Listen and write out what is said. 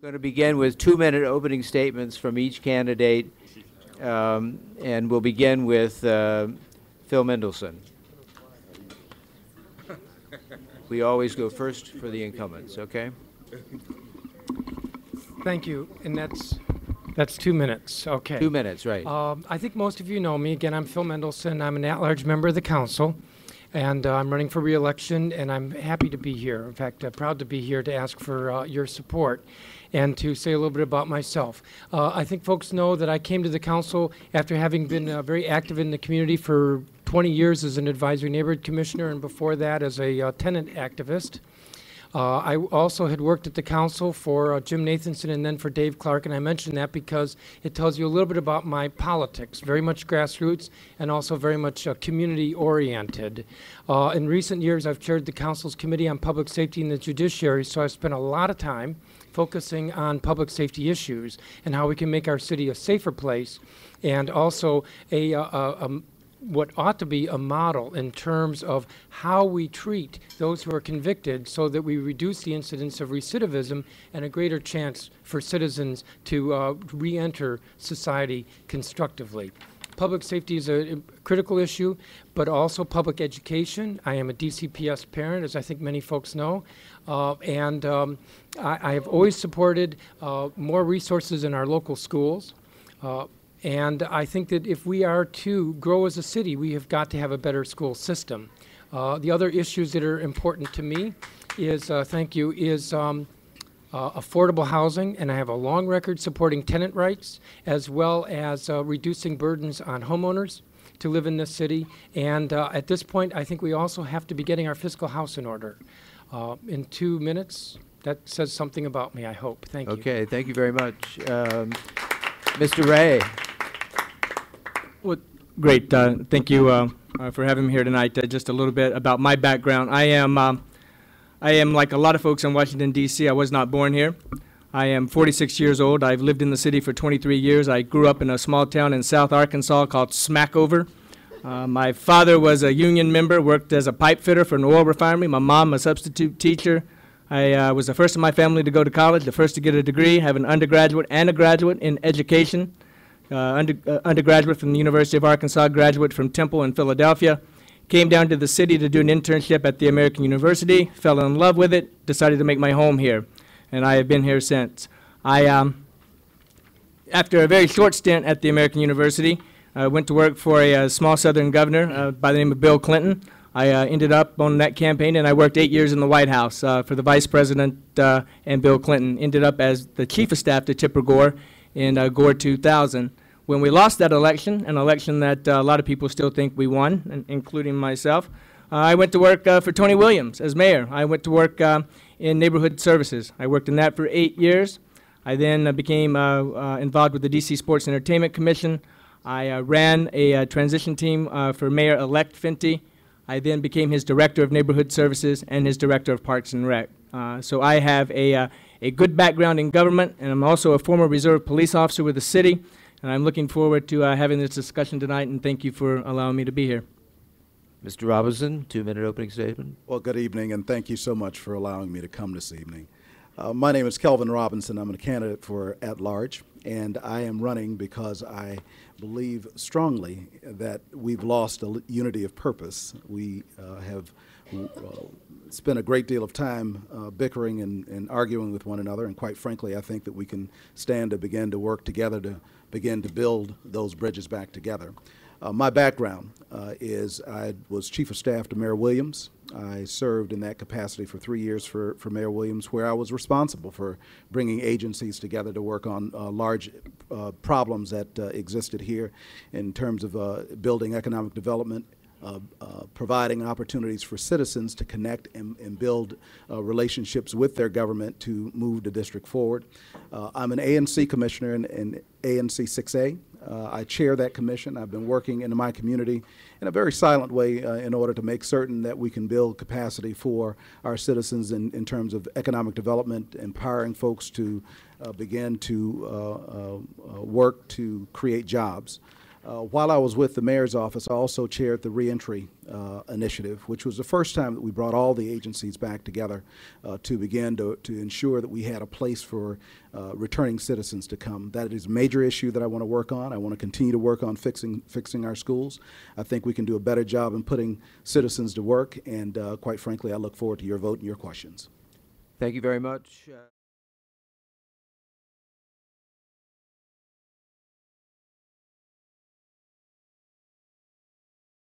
Going to begin with 2-minute opening statements from each candidate, and we'll begin with Phil Mendelson. We always go first for the incumbents, okay? Thank you, and that's 2 minutes, okay. 2 minutes, right. I think most of you know me. Again, I'm Phil Mendelson. I'm an at-large member of the council, and I'm running for re-election, and I'm happy to be here. In fact, proud to be here to ask for your support and to say a little bit about myself. I think folks know that I came to the council after having been very active in the community for 20 years as an advisory neighborhood commissioner, and before that as a tenant activist. I also had worked at the council for Jim Nathanson and then for Dave Clark, and I mention that because it tells you a little bit about my politics, very much grassroots and also very much community-oriented. In recent years, I've chaired the council's Committee on Public Safety and the Judiciary, so I've spent a lot of time focusing on public safety issues and how we can make our city a safer place, and also what ought to be a model in terms of how we treat those who are convicted so that we reduce the incidence of recidivism and a greater chance for citizens to re-enter society constructively. Public safety is a critical issue, but also public education. I am a DCPS parent, as I think many folks know, and I have always supported more resources in our local schools. And I think that if we are to grow as a city, we have got to have a better school system. The other issues that are important to me is, affordable housing, and I have a long record supporting tenant rights, as well as reducing burdens on homeowners to live in this city. And at this point, I think we also have to be getting our fiscal house in order. In 2 minutes, that says something about me, I hope. Thank you. Okay, thank you very much. Mr. Ray. Well, great. Thank you for having me here tonight. Just a little bit about my background. I am like a lot of folks in Washington, D.C. I was not born here. I am 46 years old. I've lived in the city for 23 years. I grew up in a small town in South Arkansas called Smackover. My father was a union member, worked as a pipe fitter for an oil refinery. My mom, a substitute teacher. I was the first in my family to go to college, the first to get a degree, have an undergraduate and a graduate in education. Undergraduate from the University of Arkansas, graduate from Temple in Philadelphia. Came down to the city to do an internship at the American University, fell in love with it, decided to make my home here, and I have been here since. After a very short stint at the American University, I went to work for a small southern governor by the name of Bill Clinton. I ended up on that campaign, and I worked 8 years in the White House for the Vice President and Bill Clinton. Ended up as the Chief of Staff to Tipper Gore in Gore 2000. When we lost that election, an election that a lot of people still think we won, including myself, I went to work for Tony Williams as mayor. I went to work in neighborhood services. I worked in that for 8 years. I then became involved with the D.C. Sports Entertainment Commission. I ran a transition team for Mayor-elect Fenty. I then became his Director of Neighborhood Services and his Director of Parks and Rec. So I have a good background in government, and I'm also a former reserve police officer with the city. And I'm looking forward to having this discussion tonight, and thank you for allowing me to be here. Mr. Robinson, 2-minute opening statement. Well, good evening, and thank you so much for allowing me to come this evening. My name is Kelvin Robinson. I'm a candidate for at-large, and I am running because I believe strongly that we've lost a unity of purpose. We have spent a great deal of time bickering and arguing with one another, and quite frankly, I think that we can stand to begin to work together to begin to build those bridges back together. My background is I was Chief of Staff to Mayor Williams. I served in that capacity for 3 years for Mayor Williams, where I was responsible for bringing agencies together to work on large problems that existed here in terms of building economic development, providing opportunities for citizens to connect and build relationships with their government to move the district forward. I'm an ANC commissioner in ANC 6A. I chair that commission. I've been working in my community in a very silent way in order to make certain that we can build capacity for our citizens in terms of economic development, empowering folks to begin to work to create jobs. While I was with the mayor's office, I also chaired the reentry initiative, which was the first time that we brought all the agencies back together to begin to ensure that we had a place for returning citizens to come. That is a major issue that I want to work on. I want to continue to work on fixing our schools. I think we can do a better job in putting citizens to work, and quite frankly, I look forward to your vote and your questions. Thank you very much.